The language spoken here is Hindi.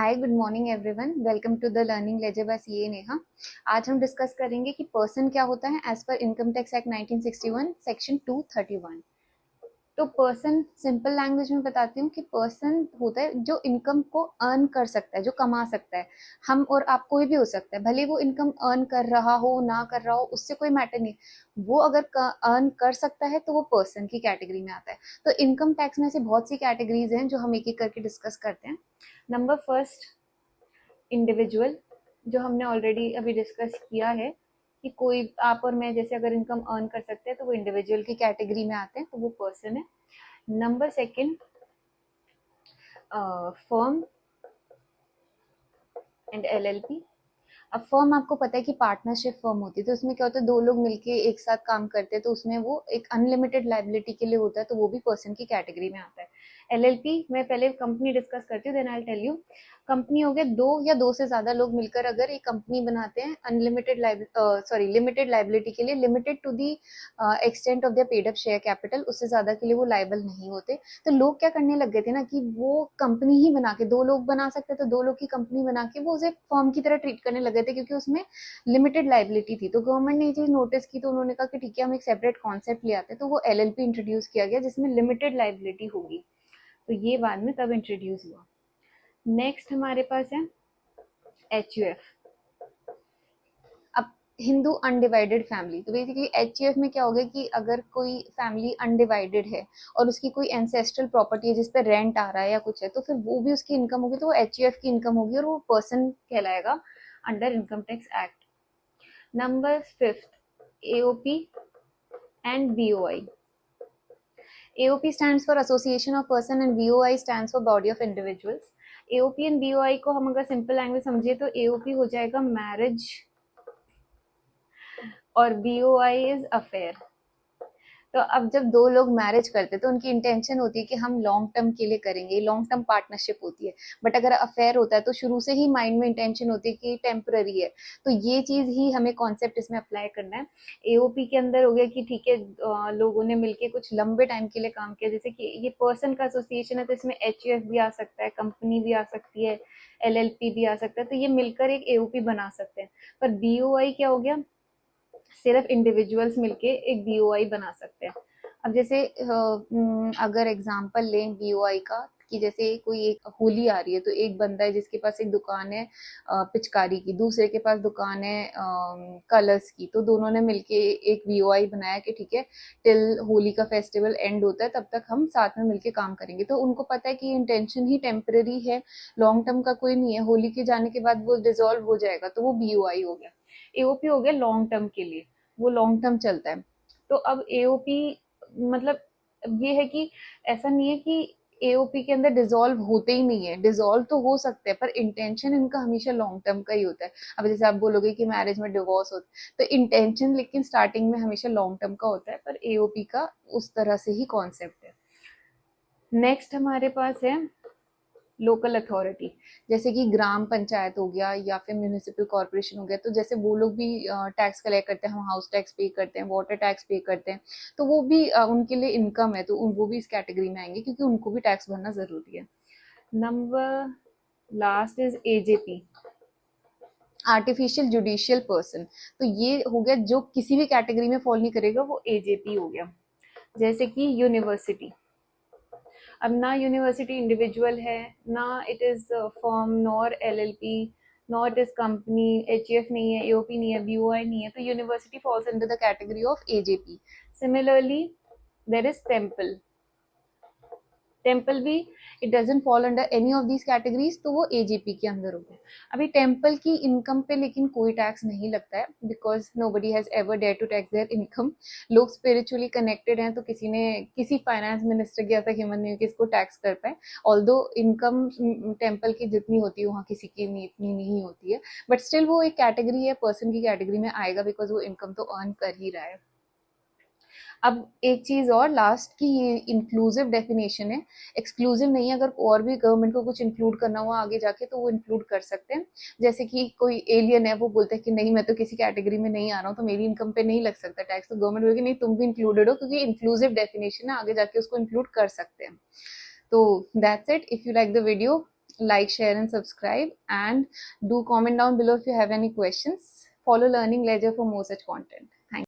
Hi good morning everyone, welcome to the learning ledger by CA Neha. आज हम डिस्कस करेंगे कि पर्सन क्या होता है as per income tax act 1961 section 231। तो पर्सन सिंपल लैंग्वेज में बताती हूँ कि पर्सन होता है जो इनकम को अर्न कर सकता है, जो कमा सकता है। हम और आप कोई भी हो सकता है, भले वो इनकम अर्न कर रहा हो ना कर रहा हो, उससे कोई मैटर नहीं। वो अगर अर्न कर सकता है तो वो पर्सन की कैटेगरी में आता है। तो इनकम टैक्स में से बहुत सी कैटेगरीज हैं जो हम एक एक करके डिस्कस करते हैं। नंबर फर्स्ट, इंडिविजुअल, जो हमने ऑलरेडी अभी डिस्कस किया है कि कोई आप और मैं जैसे अगर इनकम अर्न कर सकते हैं तो वो इंडिविजुअल की कैटेगरी में आते हैं, तो वो पर्सन है। Number second, firm and LLP. अब फर्म आपको पता है कि पार्टनरशिप फर्म होती है, तो उसमें क्या होता है, दो लोग मिलके एक साथ काम करते हैं, तो उसमें वो एक अनलिमिटेड लाइबिलिटी के लिए होता है, तो वो भी पर्सन की कैटेगरी में आता है। एलएलपी में पहले कंपनी डिस्कस करती हूँ, then I tell you. Company हो गया दो या दो से ज्यादा लोग मिलकर अगर एक कंपनी बनाते हैं अनलिमिटेड लिमिटेड लाइबिलिटी के लिए, limited to the extent of their paid up share capital, उससे ज्यादा के लिए वो लाइबल नहीं होते। तो लोग क्या करने लग गए थे ना कि वो कंपनी ही बना के, दो लोग बना सकते तो दो लोग की कंपनी बना के वो उसे फर्म की तरह ट्रीट करने लग गए थे, क्योंकि उसमें लिमिटेड लाइबिलिटी थी। तो गवर्नमेंट ने ये चीज नोटिस की, तो उन्होंने कहा कि ठीक है हम एक सेपरेट कॉन्सेप्ट ले आते हैं, तो वो एलएलपी इंट्रोड्यूस किया गया जिसमें लिमिटेड लाइबिलिटी होगी। तो ये बाद में तब इंट्रोड्यूस हुआ। नेक्स्ट हमारे पास है एचयूएफ। अब हिंदू अनडिवाइडेड फैमिली, तो बेसिकली एचयूएफ में क्या होगा कि अगर कोई फैमिली अनडिवाइडेड है और उसकी कोई एंसेस्ट्रल प्रॉपर्टी है जिस पे रेंट आ रहा है या कुछ है, तो फिर वो भी उसकी इनकम होगी, तो वो एचयूएफ की इनकम होगी और वो पर्सन कहलाएगा under income tax act. Number fifth, AOP and BOI. AOP stands for Association of Person and BOI stands for Body of Individuals. AOP and BOI को हम अगर सिंपल लैंग्वेज समझे तो AOP हो जाएगा मैरिज और BOI इज अफेयर। तो अब जब दो लोग मैरिज करते हैं तो उनकी इंटेंशन होती है कि हम लॉन्ग टर्म के लिए करेंगे, लॉन्ग टर्म पार्टनरशिप होती है। बट अगर अफेयर होता है तो शुरू से ही माइंड में इंटेंशन होती है कि टेम्पररी है। तो ये चीज ही हमें कॉन्सेप्ट इसमें अप्लाई करना है। एओपी के अंदर हो गया कि ठीक है, लोगों ने मिलके कुछ लंबे टाइम के लिए काम किया, जैसे कि ये पर्सन का एसोसिएशन है तो इसमें एचयूएफ भी आ सकता है, कंपनी भी आ सकती है, एलएलपी भी आ सकता है, तो ये मिलकर एक एओपी बना सकते हैं। पर बीओआई क्या हो गया, सिर्फ इंडिविजुअल्स मिलके एक बीओआई बना सकते हैं। अब जैसे अगर एग्जांपल लें बीओआई का, कि जैसे कोई एक होली आ रही है, तो एक बंदा है जिसके पास एक दुकान है पिचकारी की, दूसरे के पास दुकान है कलर्स की, तो दोनों ने मिलके एक बीओआई बनाया कि ठीक है टिल होली का फेस्टिवल एंड होता है तब तक हम साथ में मिलके काम करेंगे। तो उनको पता है कि इंटेंशन ही टेम्पररी है, लॉन्ग टर्म का कोई नहीं है, होली के जाने के बाद वो डिसॉल्व हो जाएगा, तो वो बीओआई हो गया। एओपी हो गया लॉन्ग टर्म के लिए, वो लॉन्ग टर्म चलता है। तो अब एओपी मतलब ये है कि ऐसा नहीं है कि एओपी के अंदर डिसॉल्व होते ही नहीं है, डिसॉल्व तो हो सकते हैं पर इंटेंशन इनका हमेशा लॉन्ग टर्म का ही होता है। अब जैसे आप बोलोगे कि मैरिज में डिवोर्स होता है, तो इंटेंशन लेकिन स्टार्टिंग में हमेशा लॉन्ग टर्म का होता है, पर एओपी का उस तरह से ही कॉन्सेप्ट है। नेक्स्ट हमारे पास है लोकल अथॉरिटी, जैसे कि ग्राम पंचायत हो गया या फिर म्यूनिसिपल कॉर्पोरेशन हो गया, तो जैसे वो लोग भी टैक्स कलेक्ट करते हैं, हम हाउस टैक्स पे करते हैं, वाटर टैक्स पे करते हैं, तो वो भी उनके लिए इनकम है, तो वो भी इस कैटेगरी में आएंगे क्योंकि उनको भी टैक्स भरना जरूरी है। Number last is AJP, artificial judicial person. तो ये हो गया जो किसी भी कैटेगरी में फॉल नहीं करेगा, वो एजेपी हो गया। जैसे कि यूनिवर्सिटी, अब ना यूनिवर्सिटी इंडिविजुअल है, ना it is firm, nor LLP, nor it is company, HUF नहीं है, एओपी नहीं है, बीओआई नहीं है, तो university falls under the category of AJP. Similarly there is temple, temple भी it doesn't fall under any of these categories, तो वो एजेपी के अंदर हो गया। अभी टेम्पल की इनकम पे लेकिन कोई टैक्स नहीं लगता है, because nobody has ever dare to tax their income. लोग स्पिरिचुअली कनेक्टेड हैं, तो किसी ने किसी फाइनेंस मिनिस्टर की ऐसा ह्यूमन नहीं कि इसको टैक्स कर पाए। ऑल्दो इनकम टेम्पल की जितनी होती है वहाँ किसी की इतनी नहीं होती है, बट स्टिल वो एक कैटेगरी है, पर्सन की कैटेगरी में आएगा, बिकॉज वो इनकम तो अर्न कर ही रहा है। अब एक चीज और लास्ट की, ये इंक्लूसिव डेफिनेशन है, एक्सक्लूसिव नहीं है। अगर और भी गवर्नमेंट को कुछ इंक्लूड करना हुआ आगे जाके तो वो इंक्लूड कर सकते हैं। जैसे कि कोई एलियन है, वो बोलते हैं कि नहीं मैं तो किसी कैटेगरी में नहीं आ रहा हूँ, तो मेरी इनकम पे नहीं लग सकता टैक्स, तो गवर्नमेंट बोलेगी नहीं तुम भी इंक्लूडेड हो, क्योंकि इंक्लूसिव डेफिनेशन है, आगे जाके उसको इंक्लूड कर सकते हैं। तो that's it. If you like the video, like, share and subscribe, and do comment down below if you have any questions. Follow Learning Ledger for more such content.